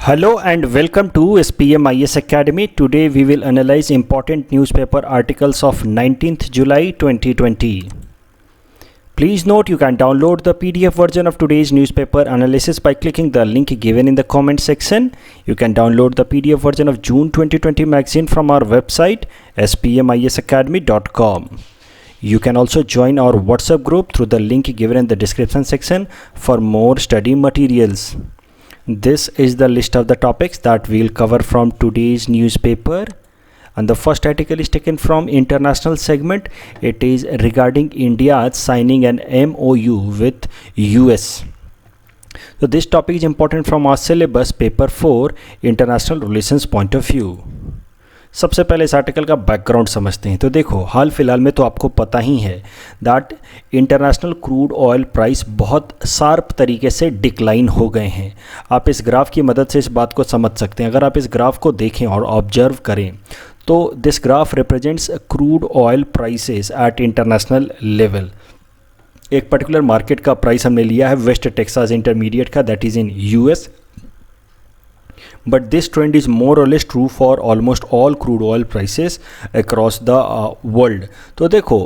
Hello and welcome to SPMIS Academy. Today we will analyze important newspaper articles of 19th July 2020. Please note you can download the PDF version of today's newspaper analysis by clicking the link given in the comment section. You can download the PDF version of June 2020 magazine from our website spmisacademy.com. You can also join our WhatsApp group through the link given in the description section for more study materials. This is the list of the topics that we'll cover from today's newspaper, and the first article is taken from international segment. It is regarding India signing an MOU with US. So this topic is important from our syllabus paper 4 international relations point of view. सबसे पहले इस article का background समझते हैं। तो देखो, हाल फिलहाल में तो आपको पता ही है that international crude oil price बहुत शार्प तरीके से डिक्लाइन हो गए हैं। आप इस ग्राफ की मदद से इस बात को समझ सकते हैं। अगर आप इस ग्राफ को देखें और ऑब्जर्व करें तो this graph represents crude oil prices at international level. एक पर्टिकुलर मार्केट का प्राइस हमने लिया है वेस्ट टेक्सास इंटरमीडिएट का, that is in US. But this trend is more or less true for almost all crude oil prices across the world. तो देखो,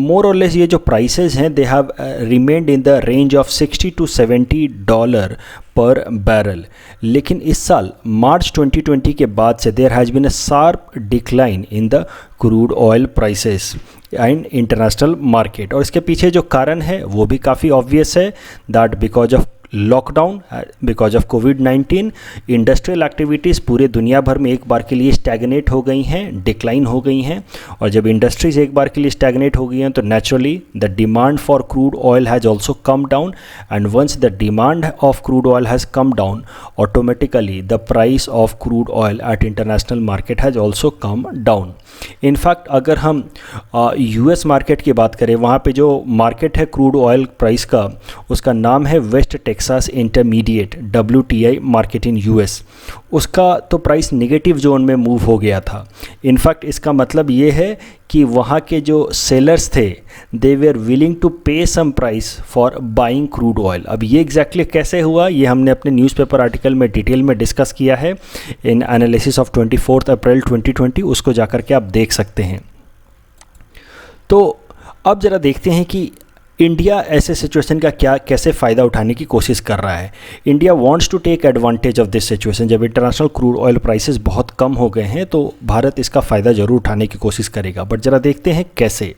more or less ये जो prices हैं they have remained in the range of $60 to $70 per barrel. लेकिन इस साल मार्च 2020 के बाद से there has been a sharp decline in the crude oil prices in international market. और इसके पीछे जो कारण है वो भी काफ़ी obvious है that because of lockdown, because of covid industrial activities पूरे दुनिया भर में एक बार के लिए स्टैगनेट हो गई हैं, डिक्लाइन हो गई हैं. और जब इंडस्ट्रीज एक बार के लिए स्टैगनेट हो गई हैं तो naturally the demand for crude oil has also come down, and once the demand of crude oil has come down automatically the price of crude oil at international market has also come down. In fact अगर हम US market की बात करें, वहाँ पे जो market है crude oil price का, उसका नाम है West Texas intermediate WTI market in US. उसका तो प्राइस नेगेटिव जोन में मूव हो गया था. इनफैक्ट इसका मतलब ये है कि वहाँ के जो सेलर्स थे they were willing to pay some price for buying crude oil. अब ये एग्जैक्टली कैसे हुआ ये हमने अपने न्यूज़पेपर आर्टिकल में डिटेल में डिस्कस किया है इन एनालिसिस ऑफ 24 अप्रैल 2020. उसको जाकर के आप देख सकते हैं. तो अब ज़रा देखते हैं कि इंडिया ऐसे सिचुएशन का कैसे फ़ायदा उठाने की कोशिश कर रहा है. India wants to take advantage of this situation. जब इंटरनेशनल क्रूड ऑयल प्राइसेस बहुत कम हो गए हैं तो भारत इसका फ़ायदा ज़रूर उठाने की कोशिश करेगा. बट ज़रा देखते हैं कैसे.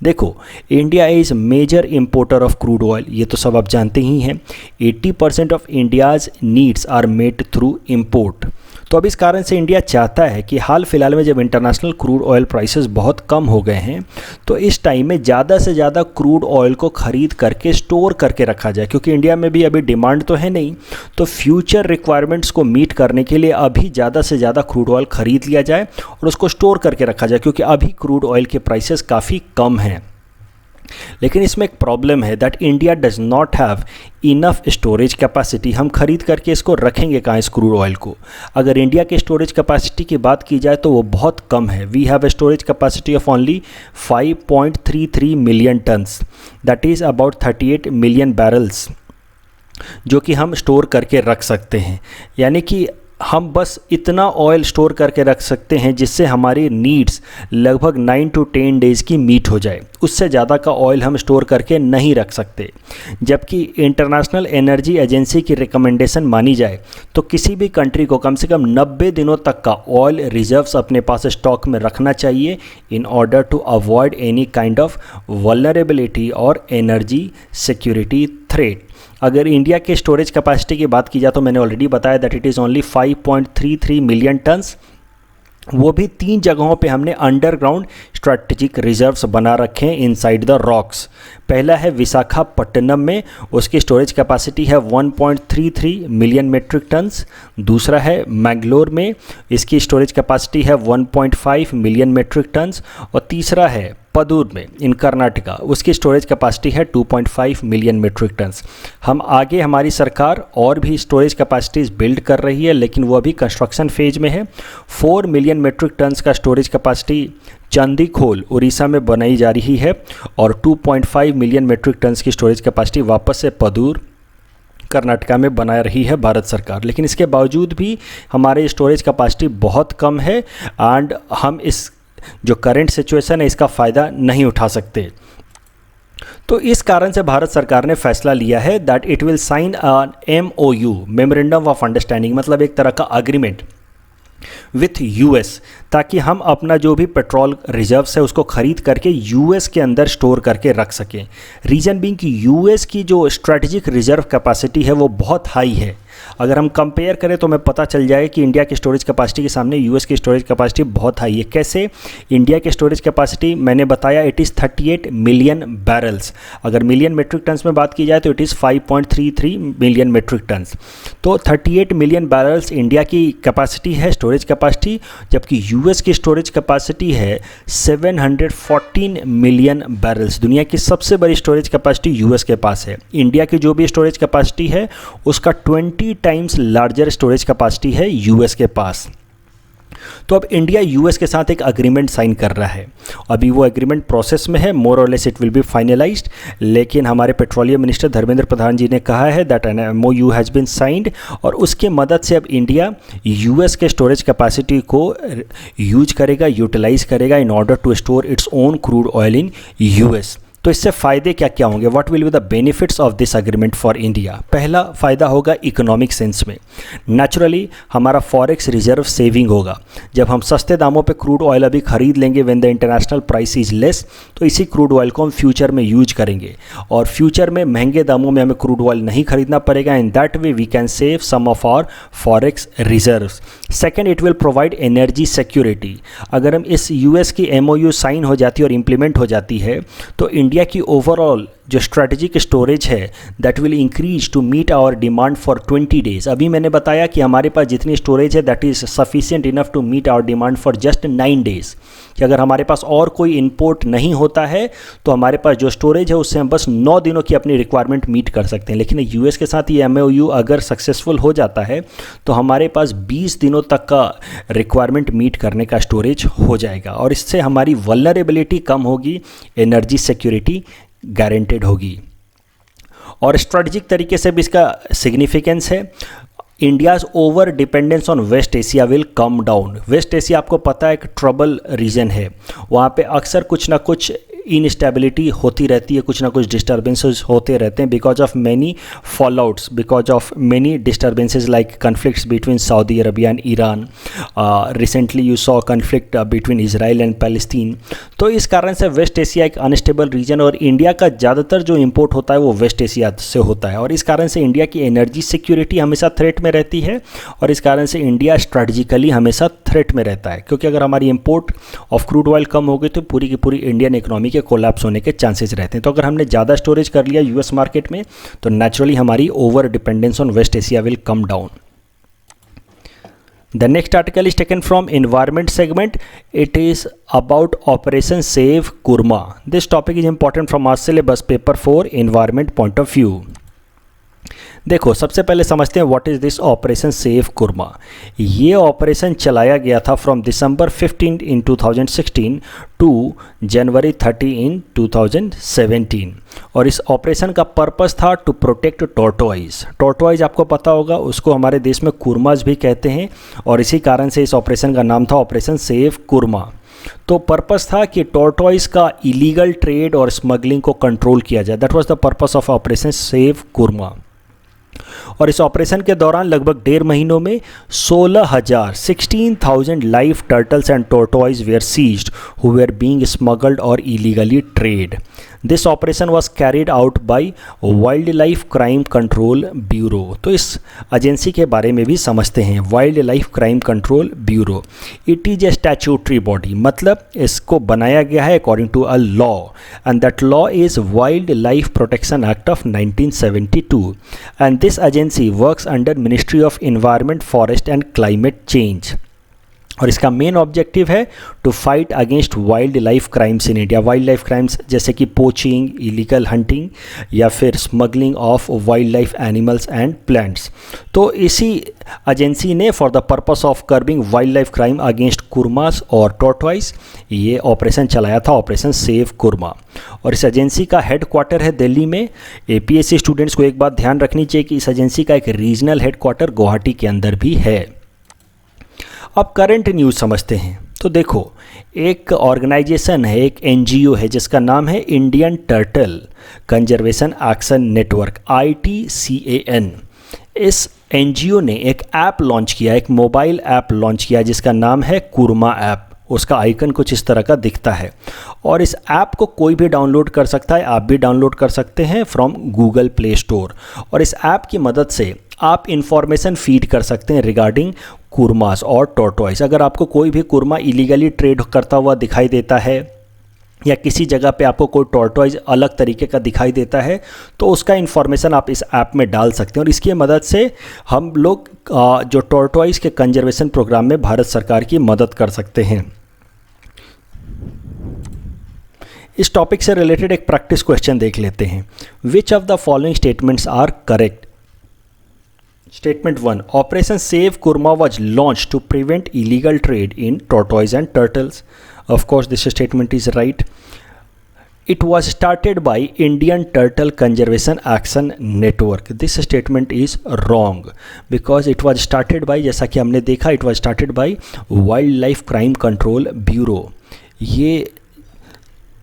देखो, India is major importer of crude oil. ये तो सब आप जानते ही हैं. 80% of India's needs are made through import. तो अब इस कारण से इंडिया चाहता है कि हाल फिलहाल में जब इंटरनेशनल क्रूड ऑयल प्राइसेस बहुत कम हो गए हैं तो इस टाइम में ज़्यादा से ज़्यादा क्रूड ऑयल को ख़रीद करके स्टोर करके रखा जाए, क्योंकि इंडिया में भी अभी डिमांड तो है नहीं. तो फ्यूचर रिक्वायरमेंट्स को मीट करने के लिए अभी ज़्यादा से ज़्यादा क्रूड ऑयल ख़रीद लिया जाए और उसको स्टोर करके रखा जाए, क्योंकि अभी क्रूड ऑयल के प्राइसेस काफ़ी कम हैं. लेकिन इसमें एक प्रॉब्लम है that India does not have enough storage capacity. हम खरीद करके इसको रखेंगे कहाँ इस क्रूड ऑयल को. अगर इंडिया के स्टोरेज कैपेसिटी की बात की जाए तो वो बहुत कम है. We have a storage capacity of only 5.33 million tons, that is about 38 million barrels, जो कि हम स्टोर करके रख सकते हैं. यानी कि हम बस इतना ऑयल स्टोर करके रख सकते हैं जिससे हमारी नीड्स लगभग 9 to 10 डेज़ की मीट हो जाए. उससे ज़्यादा का ऑयल हम स्टोर करके नहीं रख सकते. जबकि इंटरनेशनल एनर्जी एजेंसी की रिकमेंडेशन मानी जाए तो किसी भी कंट्री को कम से कम 90 दिनों तक का ऑयल रिजर्व्स अपने पास स्टॉक में रखना चाहिए in order to avoid any kind of vulnerability और एनर्जी सिक्योरिटी थ्रेट. अगर इंडिया के स्टोरेज कैपेसिटी की बात की जाए तो मैंने ऑलरेडी बताया that it is only 5.33 million tons. वो भी 3 जगहों पे हमने अंडरग्राउंड स्ट्रैटेजिक रिजर्व्स बना रखे हैं इनसाइड द रॉक्स. पहला है विशाखापट्टनम में, उसकी स्टोरेज कैपेसिटी है 1.33 मिलियन मेट्रिक टन्स. दूसरा है मैंगलोर में, इसकी स्टोरेज कैपेसिटी है 1.5 मिलियन मेट्रिक टन्स. और तीसरा है पदूर में इन कर्नाटका, उसकी स्टोरेज कैपेसिटी है 2.5 मिलियन मेट्रिक टन्स. हम आगे हमारी सरकार और भी स्टोरेज कैपेसिटीज़ बिल्ड कर रही है, लेकिन वो अभी कंस्ट्रक्शन फेज में है. 4 मिलियन मेट्रिक टन्स का स्टोरेज कैपेसिटी चांदीखोल उड़ीसा में बनाई जा रही है और 2.5 मिलियन मेट्रिक टन्स की स्टोरेज कैपेसिटी वापस से पदूर कर्नाटका में बना रही है भारत सरकार। लेकिन इसके बावजूद भी हमारे स्टोरेज कैपेसिटी बहुत कम है एंड हम इस जो करंट सिचुएशन है इसका फ़ायदा नहीं उठा सकते। तो इस कारण से भारत सरकार ने फैसला लिया है that it will sign MOU, memorandum of understanding, मतलब एक तरह का अग्रीमेंट विथ US, ताकि हम अपना जो भी पेट्रोल रिजर्व्स है उसको ख़रीद करके US के अंदर स्टोर करके रख सकें। रीज़न बीइंग कि US की जो स्ट्रेटजिक रिजर्व कैपेसिटी है वो बहुत हाई है। अगर हम कंपेयर करें तो हमें पता चल जाए कि इंडिया की स्टोरेज कैपेसिटी के सामने US की स्टोरेज कैपेसिटी बहुत हाई है। कैसे? इंडिया की स्टोरेज कैपेसिटी मैंने बताया इट इज़ 38 मिलियन बैरल्स। अगर मिलियन मेट्रिक टन्स में बात की जाए तो it is 5.33 million metric tons. तो 38 मिलियन बैरल्स इंडिया की कैपेसिटी है, स्टोरेज कैपेसिटी, जबकि US की स्टोरेज कैपेसिटी है 714 मिलियन बैरल्स। दुनिया की सबसे बड़ी स्टोरेज कैपेसिटी US के पास है। इंडिया की जो भी स्टोरेज कैपेसिटी है उसका 20 टाइम्स लार्जर स्टोरेज कैपेसिटी है US के पास। तो अब इंडिया US के साथ एक अग्रीमेंट साइन कर रहा है। अभी वो एग्रीमेंट प्रोसेस में है, मोर और less it will be finalized. लेकिन हमारे पेट्रोलियम मिनिस्टर धर्मेंद्र प्रधान जी ने कहा है that an MOU has been signed, और उसके मदद से अब इंडिया US के स्टोरेज कैपेसिटी को यूज करेगा, यूटिलाइज करेगा in order to store its own crude oil in US। तो इससे फ़ायदे क्या क्या होंगे? What will be the benefits of this agreement for India? पहला फ़ायदा होगा इकोनॉमिक सेंस में। नेचुरली हमारा फॉरेक्स रिजर्व सेविंग होगा। जब हम सस्ते दामों पे क्रूड ऑयल अभी ख़रीद लेंगे when the international price is less, तो इसी क्रूड ऑयल को हम फ्यूचर में यूज करेंगे और फ्यूचर में महंगे दामों में हमें क्रूड ऑयल नहीं खरीदना पड़ेगा। In that way we can save some of our forex reserves. Second, it will provide energy security. अगर हम इस US की MOU साइन हो जाती है और इम्प्लीमेंट हो जाती है तो इंडिया की ओवरऑल जो स्ट्रेटेजिक स्टोरेज है that will increase to meet our demand for 20 days. अभी मैंने बताया कि हमारे पास जितनी स्टोरेज है that is sufficient enough to meet our demand for just 9 days. कि अगर हमारे पास और कोई इंपोर्ट नहीं होता है तो हमारे पास जो स्टोरेज है उससे हम बस 9 दिनों की अपनी रिक्वायरमेंट मीट कर सकते हैं। लेकिन US के साथ ये MOU अगर सक्सेसफुल हो जाता है तो हमारे पास 20 दिनों तक का रिक्वायरमेंट मीट करने का स्टोरेज हो जाएगा और इससे हमारी वल्नरेबिलिटी कम होगी, एनर्जी सिक्योरिटी गारंटेड होगी। और स्ट्रेटजिक तरीके से भी इसका सिग्निफिकेंस है। India's over dependence on West Asia will come down. West Asia आपको पता है एक ट्रबल रीजन है, वहाँ पे अक्सर कुछ ना कुछ इनस्टेबिलिटी होती रहती है, कुछ ना कुछ डिस्टर्बेंसेस होते रहते हैं because of many fallouts, because of many disturbances like conflicts between Saudi Arabia and Iran. Recently you saw conflict between Israel and Palestine. तो इस कारण से वेस्ट एशिया एक अनस्टेबल रीजन और इंडिया का ज़्यादातर जो इम्पोर्ट होता है वो वेस्ट एशिया से होता है और इस कारण से इंडिया की एनर्जी सिक्योरिटी हमेशा थ्रेट में रहती है और इस कारण से इंडिया स्ट्रेटजिकली हमेशा थ्रेट में रहता है, क्योंकि अगर हमारी इम्पोर्ट ऑफ क्रूड ऑयल कम हो गई तो पूरी की पूरी इंडियन इकोनॉमी के कोलैप्स होने के चांसेस रहते हैं। तो अगर हमने ज़्यादा स्टोरेज कर लिया US मार्केट में तो नेचुरली हमारी over dependence on West Asia will come down. The next article is taken from environment segment. It is about Operation Save Kurma. This topic is important from our syllabus paper 4 environment point of view. देखो सबसे पहले समझते हैं what is this operation save Kurma. ये operation चलाया गया था from December 15 in 2016 to जनवरी 30 इन 2017 और इस ऑपरेशन का पर्पस था टू प्रोटेक्ट टॉर्टोइज। टॉर्टोइज आपको पता होगा, उसको हमारे देश में कुरमाज भी कहते हैं और इसी कारण से इस ऑपरेशन का नाम था ऑपरेशन सेव कुरमा। तो पर्पस था कि टॉर्टोइज का इलीगल ट्रेड और स्मगलिंग को कंट्रोल किया जाए। That was the purpose of operation save Kurma. और इस ऑपरेशन के दौरान लगभग 1.5 महीनों में 16,000 live turtles and tortoise were seized who were being smuggled और illegally trade. This operation was carried out by wildlife crime control bureau. तो इस एजेंसी के बारे में भी समझते हैं, wildlife crime control bureau. It is a statutory body, मतलब इसको बनाया गया है according to a law and that law is wildlife protection act of 1972 and this agency works under ministry of environment, forest and climate change. और इसका main objective है to fight against wildlife crimes in India. Wildlife crimes जैसे कि poaching, illegal hunting या फिर smuggling of wildlife animals and plants. तो इसी एजेंसी ने for the purpose of curbing wildlife crime against कुरमास और टॉर्टॉइस ये ऑपरेशन चलाया था, ऑपरेशन सेव कुरमा। और इस एजेंसी का हेड क्वार्टर है दिल्ली में। APSC स्टूडेंट्स को एक बात ध्यान रखनी चाहिए कि इस एजेंसी का एक रीजनल हेड क्वार्टर गुवाहाटी के अंदर भी है। अब करंट न्यूज़ समझते हैं। तो देखो, एक ऑर्गेनाइजेशन है, एक NGO है जिसका नाम है Indian turtle conservation action network, ITCAN। इस NGO ने एक ऐप लॉन्च किया, एक मोबाइल ऐप लॉन्च किया जिसका नाम है कुरमा ऐप। उसका आइकन कुछ इस तरह का दिखता है और इस ऐप को कोई भी डाउनलोड कर सकता है, आप भी डाउनलोड कर सकते हैं फ्रॉम गूगल प्ले स्टोर। और इस ऐप की मदद से आप इंफॉर्मेशन फीड कर सकते हैं रिगार्डिंग कुरमास और टॉर्टॉइस। अगर आपको कोई भी कुरमा इलीगली ट्रेड करता हुआ दिखाई देता है या किसी जगह पे आपको कोई टॉर्टॉइस अलग तरीके का दिखाई देता है तो उसका इन्फॉर्मेशन आप इस ऐप में डाल सकते हैं और इसकी मदद से हम लोग जो टॉर्टॉइस के कंजर्वेशन प्रोग्राम में भारत सरकार की मदद कर सकते हैं। इस टॉपिक से रिलेटेड एक प्रैक्टिस क्वेश्चन देख लेते हैं। Which of the following statements are correct? Statement 1. Operation Save Kurma was launched to prevent illegal trade in tortoise and turtles. Of course, this statement is right. It was started by Indian Turtle Conservation Action Network. This statement is wrong because it was started by, जैसा कि हमने देखा, it was started by Wildlife Crime Control Bureau. ये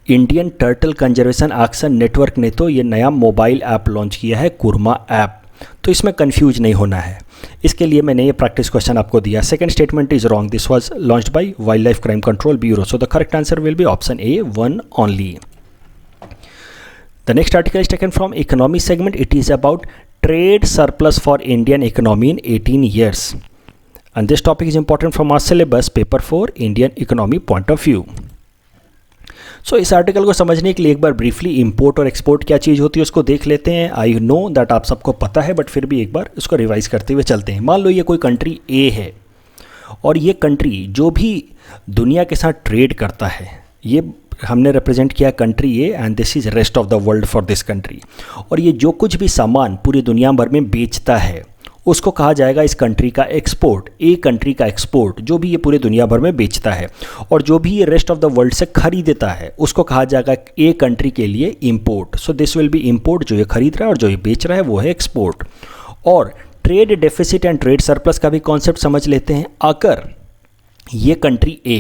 Indian turtle conservation action network ने तो ये नया mobile app launch किया है, कुरमा ऐप। तो इसमें कंफ्यूज नहीं होना है, इसके लिए मैंने ये प्रैक्टिस क्वेश्चन आपको दिया। Second statement is wrong, this was launched by wild life crime control bureau, so the correct answer will be option A, 1 only. The next article is taken from economy segment. It is about trade surplus for Indian economy in 18 years, and this topic is important from our syllabus paper 4 Indian economy point of view. सो इस article को समझने के लिए एक बार briefly import और export क्या चीज़ होती है उसको देख लेते हैं। आई नो दैट आप सबको पता है, बट फिर भी एक बार इसको रिवाइज करते हुए चलते हैं। मान लो ये कोई कंट्री A है और ये कंट्री जो भी दुनिया के साथ ट्रेड करता है, ये हमने रिप्रेजेंट किया country A and this is rest of the world for this country. और ये जो कुछ भी सामान पूरी दुनिया भर में बेचता है उसको कहा जाएगा इस कंट्री का एक्सपोर्ट। ए कंट्री का एक्सपोर्ट जो भी ये पूरे दुनिया भर में बेचता है, और जो भी ये रेस्ट ऑफ द वर्ल्ड से खरीदता है उसको कहा जाएगा ए कंट्री के लिए import. So this will be import, जो ये खरीद रहा है, और जो ये बेच रहा है वो है एक्सपोर्ट। और trade deficit and trade surplus का भी कॉन्सेप्ट समझ लेते हैं। अगर ये कंट्री ए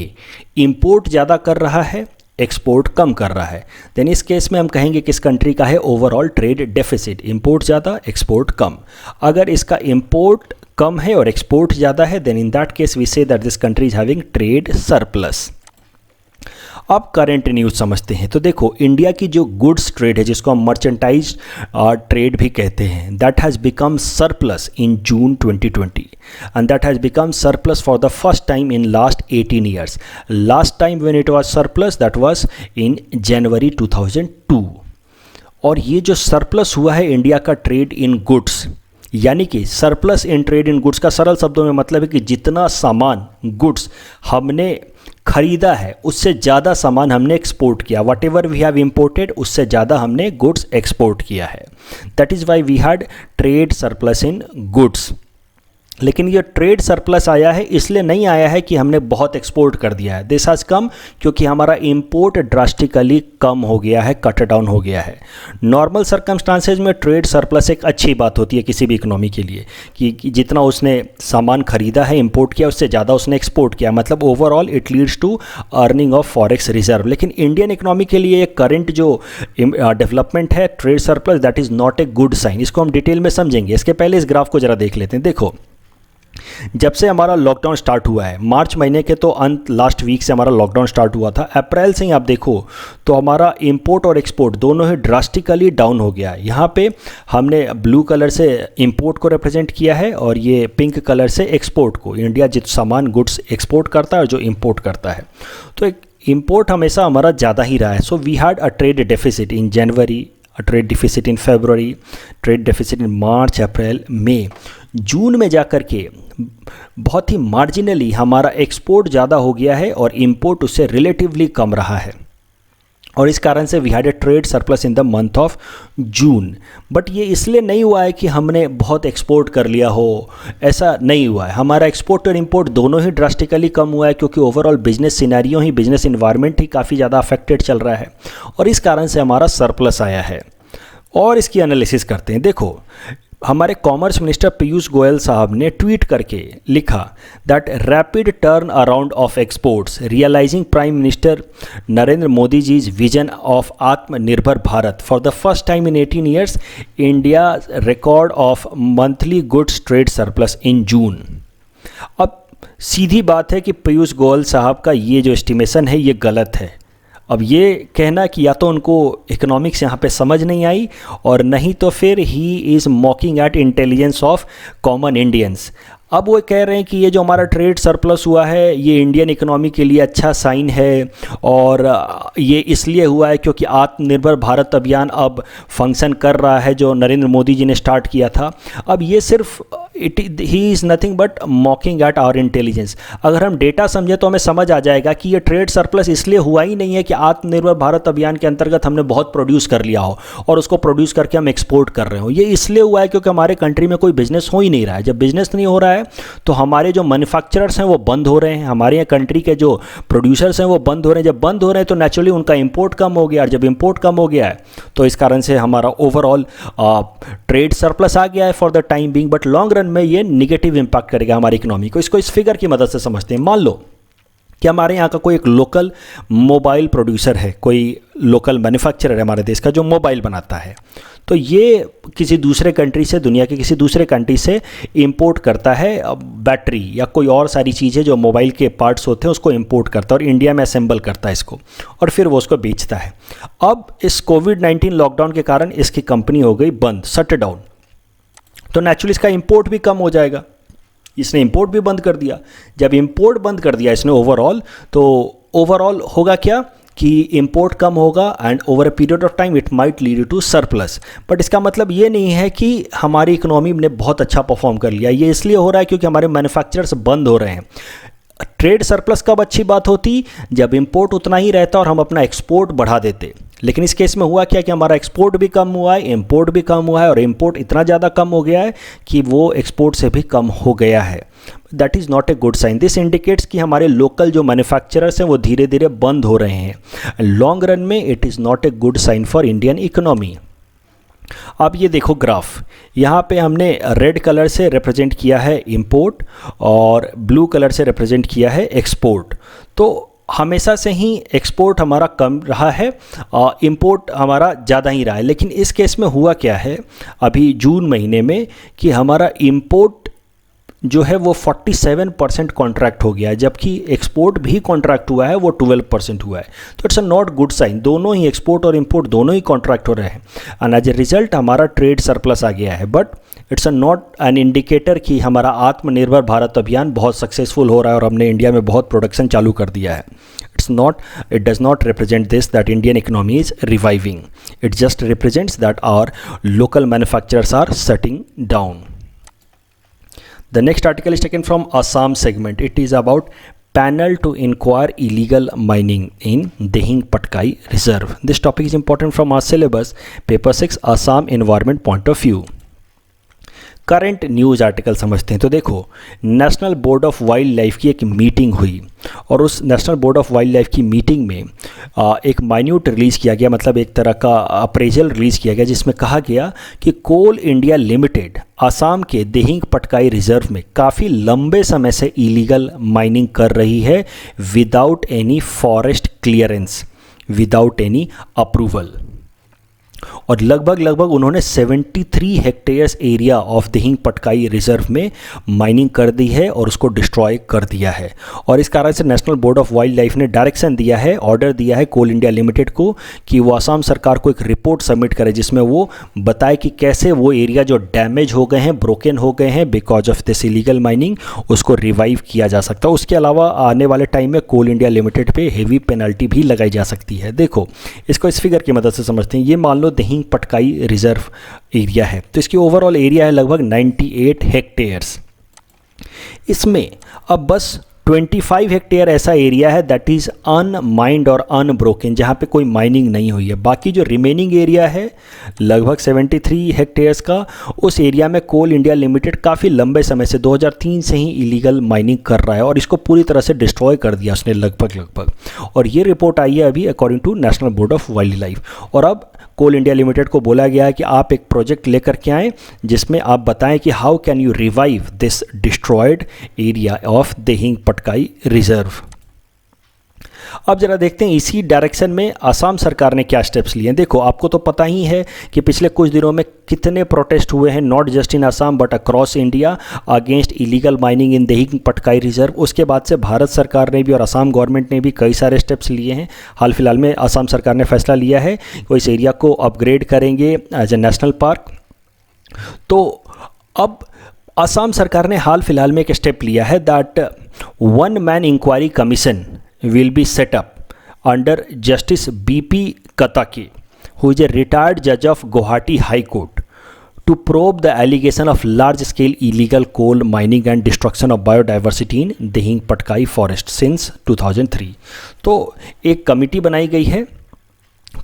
इंपोर्ट ज़्यादा कर रहा है, एक्सपोर्ट कम कर रहा है, देन इस केस में हम कहेंगे किस कंट्री का है ओवरऑल ट्रेड डेफिसिट, इंपोर्ट ज़्यादा एक्सपोर्ट कम। अगर इसका इंपोर्ट कम है और एक्सपोर्ट ज़्यादा है, then in that case we say that this country is having trade surplus. अब करंट न्यूज़ समझते हैं। तो देखो, इंडिया की जो गुड्स ट्रेड है जिसको हम मर्चेंटाइज ट्रेड भी कहते हैं, that has become surplus in June 2020 and that has become surplus for the first time in last 18 years. Last time when it was surplus that was in January 2002। और ये जो surplus हुआ है India का trade in goods, यानी कि surplus in trade in goods का सरल शब्दों में मतलब है कि जितना सामान गुड्स हमने खरीदा है उससे ज़्यादा सामान हमने एक्सपोर्ट किया। Whatever we have imported उससे ज़्यादा हमने गुड्स एक्सपोर्ट किया है। That is why we had trade surplus in goods. लेकिन ये ट्रेड सरप्लस आया है इसलिए नहीं आया है कि हमने बहुत एक्सपोर्ट कर दिया है। दिस हैज़ कम क्योंकि हमारा इंपोर्ट ड्रास्टिकली कम हो गया है, कट डाउन हो गया है। नॉर्मल सर्कमस्टांसेज में ट्रेड सरप्लस एक अच्छी बात होती है किसी भी इकोनॉमी के लिए कि जितना उसने सामान खरीदा है, इंपोर्ट किया, उससे ज़्यादा उसने एक्सपोर्ट किया, मतलब overall it leads to earning of forex reserve. लेकिन इंडियन इकोनॉमी के लिए एक करंट जो डेवलपमेंट है trade surplus, that is not a good sign. इसको हम डिटेल में समझेंगे। इसके पहले इस ग्राफ को ज़रा देख लेते हैं। देखो, जब से हमारा लॉकडाउन स्टार्ट हुआ है, मार्च महीने के तो अंत लास्ट वीक से हमारा लॉकडाउन स्टार्ट हुआ था, अप्रैल से ही आप देखो तो हमारा इंपोर्ट और एक्सपोर्ट दोनों ही ड्रास्टिकली डाउन हो गया है। यहाँ पे हमने ब्लू कलर से इंपोर्ट को रिप्रेजेंट किया है और ये पिंक कलर से एक्सपोर्ट को। इंडिया जित सामान गुड्स एक्सपोर्ट करता है और जो इंपोर्ट करता है, तो एक इंपोर्ट हमेशा हमारा ज़्यादा ही रहा है। So we had a trade deficit in January, a trade deficit in February, trade deficit in March, April, May। जून में जाकर के बहुत ही मार्जिनली हमारा एक्सपोर्ट ज़्यादा हो गया है और इंपोर्ट उससे रिलेटिवली कम रहा है, और इस कारण से we had a trade surplus in the month of June. But ये इसलिए नहीं हुआ है कि हमने बहुत एक्सपोर्ट कर लिया हो, ऐसा नहीं हुआ है। हमारा एक्सपोर्ट और इंपोर्ट दोनों ही ड्रास्टिकली कम हुआ है, क्योंकि ओवरऑल बिजनेस सिनेरियो ही, बिजनेस इन्वायरमेंट ही काफ़ी ज़्यादा अफेक्टेड चल रहा है, और इस कारण से हमारा सरप्लस आया है। और इसकी एनालिसिस करते हैं। देखो, हमारे कॉमर्स मिनिस्टर पीयूष गोयल साहब ने ट्वीट करके लिखा that rapid turn around of exports realising prime minister Narendra Modi ji's vision of Aatmanirbhar Bharat for the first time in 18 years India record of monthly goods trade surplus in June. अब सीधी बात है कि पीयूष गोयल साहब का ये जो एस्टिमेशन है ये गलत है। अब ये कहना कि या तो उनको इकोनॉमिक्स यहाँ पे समझ नहीं आई, और नहीं तो फिर he is mocking at intelligence of common Indians. अब वो कह रहे हैं कि ये जो हमारा ट्रेड सरप्लस हुआ है ये इंडियन इकोनॉमी के लिए अच्छा साइन है, और ये इसलिए हुआ है क्योंकि आत्मनिर्भर भारत अभियान अब फंक्शन कर रहा है जो नरेंद्र मोदी जी ने स्टार्ट किया था। अब ये सिर्फ he is nothing but mocking at our intelligence. अगर हम डेटा समझें तो हमें समझ आ जाएगा कि ये ट्रेड सरप्लस इसलिए हुआ ही नहीं है कि आत्मनिर्भर भारत अभियान के अंतर्गत हमने बहुत प्रोड्यूस कर लिया हो और उसको प्रोड्यूस करके हम एक्सपोर्ट कर रहे हो। ये इसलिए हुआ है क्योंकि हमारे कंट्री में कोई बिजनेस हो ही नहीं रहा है। जब बिजनेस नहीं हो रहा है तो हमारे जो मैन्युफैक्चरर्स हैं वो बंद हो रहे हैं, हमारे यहाँ कंट्री के जो प्रोड्यूसर्स हैं वो बंद हो रहे हैं। जब बंद हो रहे हैं तो नेचुरली उनका इंपोर्ट कम हो गया, और जब इंपोर्ट कम हो गया है तो इस कारण से हमारा ओवरऑल ट्रेड सरप्लस आ गया है for the time being. But long run में ये निगेटिव इंपैक्ट करेगा हमारी इकोनॉमी को। इसको इस फिगर की मदद से समझते हैं। मान लो कि हमारे यहाँ का कोई एक लोकल मोबाइल प्रोड्यूसर है, कोई लोकल मैन्युफैक्चरर है हमारे देश का जो मोबाइल बनाता है, तो ये किसी दूसरे कंट्री से, दुनिया के किसी दूसरे कंट्री से इंपोर्ट करता है बैटरी या कोई और सारी चीज़ें जो मोबाइल के पार्ट्स होते हैं उसको इंपोर्ट करता है और इंडिया में असेंबल करता है इसको, और फिर वो उसको बेचता है। अब इस कोविड-19 लॉकडाउन के कारण इसकी कंपनी हो गई बंद, शट डाउन, तो नेचुरली इसका इंपोर्ट भी कम हो जाएगा। इसने इंपोर्ट भी बंद कर दिया। जब इंपोर्ट बंद कर दिया इसने ओवरऑल, तो ओवरऑल होगा क्या कि इंपोर्ट कम होगा and over a period of time it might lead to surplus. But इसका मतलब ये नहीं है कि हमारी इकोनॉमी ने बहुत अच्छा परफॉर्म कर लिया। ये इसलिए हो रहा है क्योंकि हमारे मैन्युफैक्चरर्स बंद हो रहे हैं। ट्रेड सरप्लस कब अच्छी बात होती? जब इंपोर्ट उतना ही रहता और हम अपना एक्सपोर्ट बढ़ा देते। लेकिन इस केस में हुआ क्या कि हमारा एक्सपोर्ट भी कम हुआ है, इंपोर्ट भी कम हुआ है, और इंपोर्ट इतना ज़्यादा कम हो गया है कि वो एक्सपोर्ट से भी कम हो गया है। That is not a good sign. This indicates कि हमारे लोकल जो मैन्युफैक्चरर्स हैं वो धीरे धीरे बंद हो रहे हैं। लॉन्ग रन में it is not a good sign for Indian economy. अब ये देखो ग्राफ, यहाँ पे हमने रेड कलर से रिप्रेजेंट किया है इंपोर्ट और ब्लू कलर से रिप्रेजेंट किया है एक्सपोर्ट। तो हमेशा से ही एक्सपोर्ट हमारा कम रहा है, इंपोर्ट हमारा ज़्यादा ही रहा है। लेकिन इस केस में हुआ क्या है अभी जून महीने में कि हमारा इंपोर्ट जो है वो 47% कॉन्ट्रैक्ट हो गया है, जबकि एक्सपोर्ट भी कॉन्ट्रैक्ट हुआ है वो 12% हुआ है। तो it's a not good sign. दोनों ही एक्सपोर्ट और इंपोर्ट दोनों ही कॉन्ट्रैक्ट हो रहे हैं एंड एज ए रिजल्ट हमारा ट्रेड सरप्लस आ गया है। But it's a not an indicator कि हमारा आत्मनिर्भर भारत अभियान बहुत सक्सेसफुल हो रहा है और हमने इंडिया में बहुत प्रोडक्शन चालू कर दिया है। It does not represent this that Indian economy is reviving. It just represents that our local manufacturers are shutting down. The next article is taken from Assam segment. It is about panel to inquire illegal mining in Dehing Patkai Reserve. This topic is important from our syllabus, paper 6, Assam environment point of view. Current news article समझते हैं। तो देखो, national board of wild life की एक meeting हुई और उस national board of wild life की मीटिंग में एक माइन्यूट रिलीज़ किया गया, मतलब एक तरह का अप्रेजल रिलीज़ किया गया जिसमें कहा गया कि कोल इंडिया लिमिटेड आसाम के देहिंग पटकाई रिजर्व में काफ़ी लंबे समय से इलीगल माइनिंग कर रही है without any forest clearance, without any approval. और लगभग उन्होंने 73 hectares area of Dehing Patkai reserve में माइनिंग कर दी है और उसको डिस्ट्रॉय कर दिया है। और इस कारण से national board of wild life ने डायरेक्शन दिया है, ऑर्डर दिया है कोल इंडिया लिमिटेड को कि वो आसाम सरकार को एक रिपोर्ट सबमिट करे जिसमें वो बताए कि कैसे वो एरिया जो डैमेज हो गए हैं, ब्रोकन हो गए हैं because of this illegal mining, उसको रिवाइव किया जा सकता है। उसके अलावा आने वाले टाइम में कोल इंडिया लिमिटेड पे हेवी पेनल्टी भी लगाई जा सकती है। देखो, इसको इस फिगर की मदद से समझते हैं। ये मान लो दिहिंग पटकाई रिजर्व एरिया है। तो इसकी ओवरऑल एरिया है लगभग 98 हेक्टेयर्स। इसमें अब बस 25 हेक्टेयर ऐसा एरिया है दैट इज़ अनमाइंड और अनब्रोकन, जहाँ पे कोई माइनिंग नहीं हुई है। बाकी जो रिमेनिंग एरिया है लगभग 73 हेक्टेयर्स का, उस एरिया में कोल इंडिया लिमिटेड काफ़ी लंबे समय से 2003 से ही इलीगल माइनिंग कर रहा है और इसको पूरी तरह से डिस्ट्रॉय कर दिया उसने लगभग। और ये रिपोर्ट आई है अभी according to national board of wildlife. और अब कोल इंडिया लिमिटेड को बोला गया है कि आप एक प्रोजेक्ट लेकर के आएँ जिसमें आप बताएं कि how can you revive this destroyed area of Dihing Patkai reserve. अब जरा देखते हैं इसी डायरेक्शन में असम सरकार ने क्या स्टेप्स लिए हैं। देखो, आपको तो पता ही है कि पिछले कुछ दिनों में कितने प्रोटेस्ट हुए हैं, not just in Assam but across India against illegal mining in Dihing Patkai reserve. उसके बाद से भारत सरकार ने भी और असम गवर्नमेंट ने भी कई सारे स्टेप्स लिए हैं। हाल फिलहाल में असम सरकार ने फैसला लिया है कि इस एरिया को अपग्रेड करेंगे एज ए नेशनल पार्क। तो अब असम सरकार ने हाल फिलहाल में एक स्टेप लिया है that 1 man inquiry commission will be set up under Justice B.P. Katake, who is a retired judge of Guwahati High Court, to probe the allegation of large-scale illegal coal mining and destruction of biodiversity in Dihing Patkai forest since 2003। तो एक committee बनाई गई है,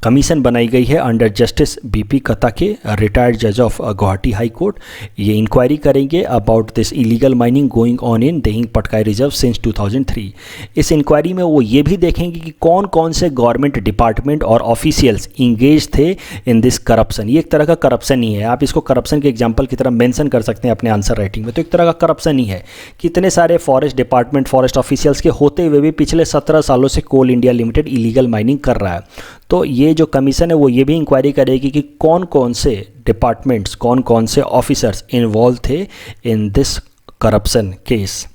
commission बनाई गई है under justice BP कताके, retired जज of Guwahati high court. ये इंक्वायरी करेंगे about this illegal mining going on in Dihing Patkai reserve since 2003। इस इंक्वायरी में वो ये भी देखेंगे कि कौन कौन से गवर्नमेंट डिपार्टमेंट और ऑफिशियल्स इंगेज थे इन दिस करप्शन। ये एक तरह का करप्शन ही है, आप इसको करप्शन के एग्जाम्पल की तरह मेंशन कर सकते हैं अपने आंसर राइटिंग में। तो एक तरह का करप्शन ही है। कितने सारे फॉरेस्ट डिपार्टमेंट, फॉरेस्ट ऑफिशियल्स के होते हुए भी पिछले 17 सालों से कोल इंडिया लिमिटेड इलीगल माइनिंग कर रहा है। तो ये जो कमीशन है वो ये भी इंक्वायरी करेगी कि कौन कौन से डिपार्टमेंट्स, कौन कौन से ऑफिसर्स इन्वॉल्व थे इन दिस करप्शन केस।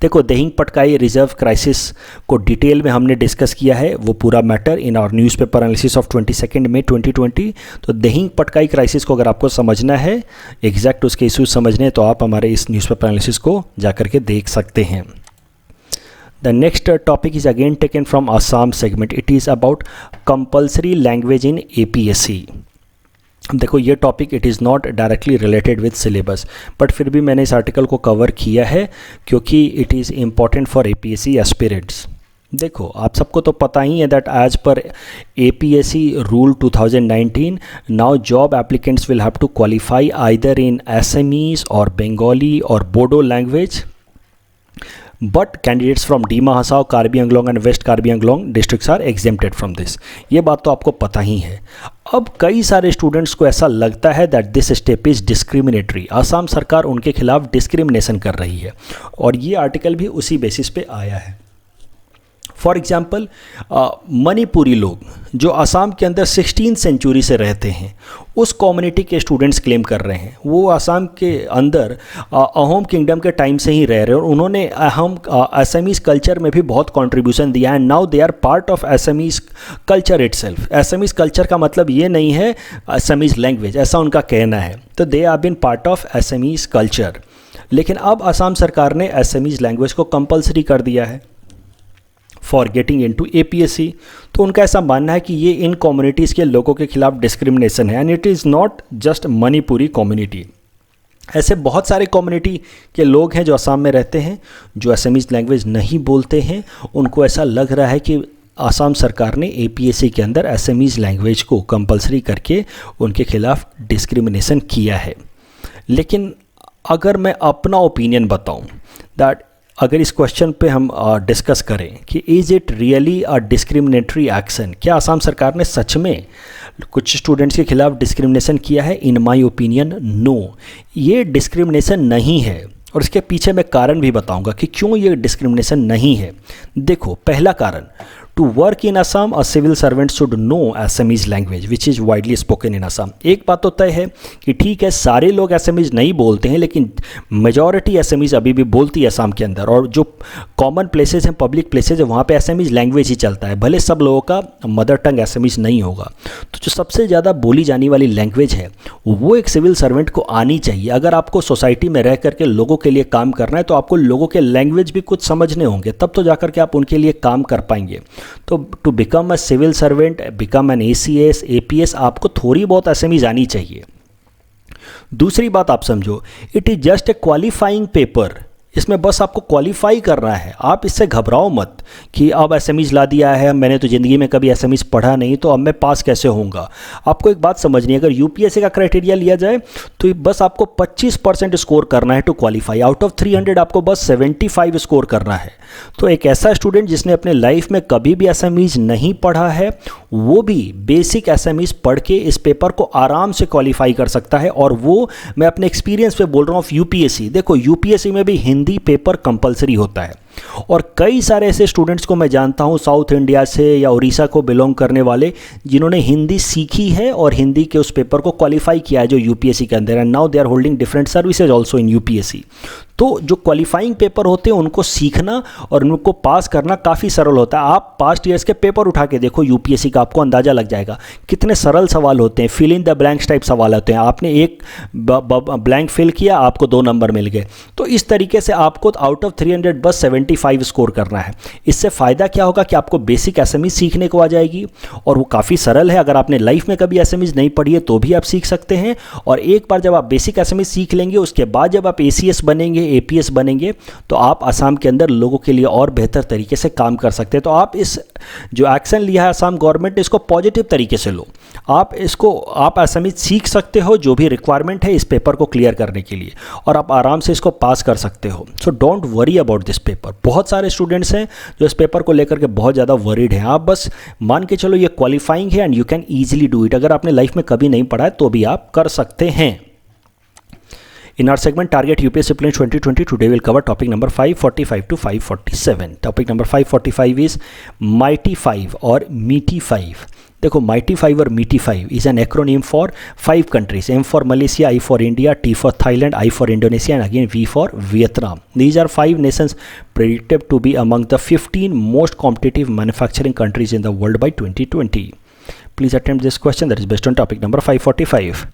देखो, दिहिंग पटकाई रिजर्व क्राइसिस को डिटेल में हमने डिस्कस किया है, वो पूरा matter in our newspaper analysis of 22 May 2020। तो दिहिंग पटकाई क्राइसिस को अगर आपको समझना है, एग्जैक्ट उसके इश्यूज समझने हैं, तो आप हमारे इस न्यूज़पेपर एनालिसिस को जाकर के देख सकते हैं। The next topic is again taken from Assam segment. It is about compulsory language in APSC. देखो, ये topic it is not directly related with syllabus, but फिर भी मैंने इस आर्टिकल को कवर किया है क्योंकि it is important for APSC aspirants. देखो, आप सबको तो पता ही है that as per APSC rule 2019 now job applicants will have to qualify either in Assamese or Bengali or Bodo language, but candidates from Dima Hasao, Karbi Anglong and West Karbi Anglong districts are exempted from this। ये बात तो आपको पता ही है। अब कई सारे स्टूडेंट्स को ऐसा लगता है that this step is discriminatory, Assam सरकार उनके खिलाफ डिस्क्रिमिनेशन कर रही है, और ये आर्टिकल भी उसी बेसिस पे आया है। फॉर एग्ज़ाम्पल, मणिपुरी लोग जो असम के अंदर 16th सेंचुरी से रहते हैं, उस कम्युनिटी के स्टूडेंट्स क्लेम कर रहे हैं वो असम के अंदर अहोम किंगडम के टाइम से ही रह रहे हैं और उन्होंने असमीज कल्चर में भी बहुत कंट्रीब्यूशन दिया है। Now they are part of Assamese culture itself. Assamese culture का मतलब ये नहीं है असमीज लैंग्वेज, ऐसा उनका कहना है। तो they are been part of Assamese culture. लेकिन अब असम सरकार ने असमीज लैंग्वेज को कंपलसरी कर दिया है फॉर गेटिंग इनटू APSC। तो उनका ऐसा मानना है कि ये इन कम्युनिटीज़ के लोगों के खिलाफ डिस्क्रिमिनेशन है, and it is not just Manipuri community. ऐसे बहुत सारे कम्युनिटी के लोग हैं जो असम में रहते हैं जो असमीज लैंग्वेज नहीं बोलते हैं। उनको ऐसा लग रहा है कि असम सरकार ने APSC के अंदर असमीज लैंग्वेज को कंपलसरी करके उनके खिलाफ डिस्क्रिमिनेशन किया है। लेकिन अगर मैं अपना ओपिनियन बताऊं दैट अगर इस क्वेश्चन पे हम डिस्कस करें कि is it really a discriminatory action, क्या असम सरकार ने सच में कुछ स्टूडेंट्स के खिलाफ डिस्क्रिमिनेशन किया है? इन माय ओपिनियन नो, ये डिस्क्रिमिनेशन नहीं है। और इसके पीछे मैं कारण भी बताऊंगा कि क्यों ये डिस्क्रिमिनेशन नहीं है। देखो, पहला कारण, to work in Assam a civil servant should know Assamese language which is widely spoken in Assam. एक बात तो तय है कि ठीक है सारे लोग असमीज नहीं बोलते हैं, लेकिन मेजॉरिटी असमीज अभी भी बोलती है असम के अंदर, और जो कॉमन प्लेसेज हैं, पब्लिक प्लेसेज है, वहाँ पे असमीज लैंग्वेज ही चलता है, भले सब लोगों का मदर टंग असमीज नहीं होगा। तो जो सबसे ज़्यादा बोली जाने वाली लैंग्वेज है वो एक सिविल सर्वेंट को आनी चाहिए। अगर आपको सोसाइटी में रह करके लोगों के लिए काम करना है तो आपको लोगों के लैंग्वेज भी कुछ समझने होंगे, तब तो जाकर के आप उनके लिए काम कर पाएंगे। तो to become a civil servant, become an ACS, APS, आपको थोड़ी बहुत SMEs आनी चाहिए। दूसरी बात आप समझो, it is just a qualifying paper, इसमें बस आपको क्वालिफाई करना है। आप इससे घबराओ मत कि अब SMEs ला दिया है, मैंने तो ज़िंदगी में कभी SMEs पढ़ा नहीं, तो अब मैं पास कैसे होऊंगा। आपको एक बात समझनी है, अगर UPSC का क्राइटेरिया लिया जाए तो बस आपको 25% स्कोर करना है टू क्वालिफाई। आउट ऑफ 300 आपको बस 75 स्कोर करना है। तो एक ऐसा स्टूडेंट जिसने अपने लाइफ में कभी भी SMEs नहीं पढ़ा है, वो भी बेसिक SMEs पढ़ के इस पेपर को आराम से क्वालिफाई कर सकता है। और वो मैं अपने एक्सपीरियंस पे बोल रहा हूँ ऑफ UPSC। देखो UPSC में भी हिंदी पेपर कंपलसरी होता है, और कई सारे ऐसे स्टूडेंट्स को मैं जानता हूँ साउथ इंडिया से या उड़ीसा को बिलोंग करने वाले, जिन्होंने हिंदी सीखी है और हिंदी के उस पेपर को क्वालिफाई किया है जो UPSC के अंदर है। Now they are holding different services also in UPSC। तो जो क्वालिफाइंग पेपर होते हैं उनको सीखना और उनको पास करना काफ़ी सरल होता है। आप पास्ट ईयर्स के पेपर उठा के देखो UPSC का, आपको अंदाज़ा लग जाएगा कितने सरल सवाल होते हैं। Fill in the blanks type सवाल होते हैं, आपने एक ब्लैंक फिल किया, आपको 2 नंबर मिल गए। तो इस तरीके से आपको आउट ऑफ 300 बस 75 स्कोर करना है। इससे फ़ायदा क्या होगा कि आपको बेसिक SMEs सीखने को आ जाएगी, और वो काफ़ी सरल है। अगर आपने लाइफ में कभी SMEs नहीं पढ़ी है तो भी आप सीख सकते हैं। और एक बार जब आप बेसिक SMEs सीख लेंगे, उसके बाद जब आप ACS बनेंगे, APS बनेंगे, तो आप असम के अंदर लोगों के लिए और बेहतर तरीके से काम कर सकते हैं। तो आप इस जो एक्शन लिया है असम गवर्नमेंट ने, इसको पॉजिटिव तरीके से लो। आप SMEs सीख सकते हो, जो भी रिक्वायरमेंट है इस पेपर को क्लियर करने के लिए, और आप आराम से इसको पास कर सकते हो। So don't worry about this paper. बहुत सारे स्टूडेंट्स हैं जो इस पेपर को लेकर के बहुत ज़्यादा वरीड हैं। आप बस मान के चलो ये क्वालिफाइंग है and you can easily do it. अगर आपने लाइफ में कभी नहीं पढ़ा है तो भी आप कर सकते हैं। In our segment Target UPSC Prelims 2020, today we'll cover topic number 545 to 547. Topic number 545 is Mighty 5 or Meaty 5. देखो Mighty 5 और Meaty 5 is an acronym for 5 countries. M for Malaysia, I for India, T for Thailand, I for Indonesia, and again V for Vietnam. These are 5 nations predicted to be among the 15 most competitive manufacturing countries in the world by 2020. Please attempt this question that is based on topic number 545.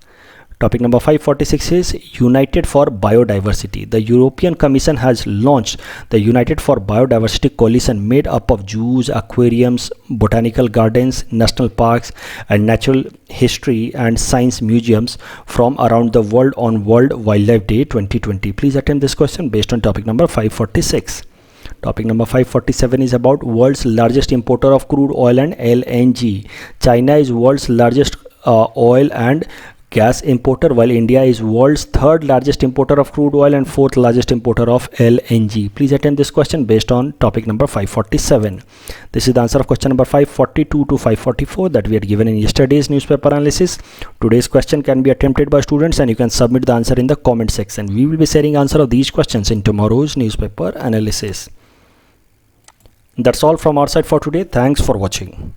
Topic number 546 is United for Biodiversity. The European Commission has launched the United for Biodiversity coalition made up of zoos, aquariums, botanical gardens, national parks, and natural history and science museums from around the world on World Wildlife Day 2020. Please attempt this question based on topic number 546. Topic number 547 is about world's largest importer of crude oil and LNG. China is world's largest oil and gas importer, while India is world's 3rd largest importer of crude oil and 4th largest importer of LNG. Please attempt this question based on topic number 547. This is the answer of question number 542 to 544 that we had given in yesterday's newspaper analysis. Today's question can be attempted by students and you can submit the answer in the comment section. We will be sharing answer of these questions in tomorrow's newspaper analysis. That's all from our side for today. Thanks for watching.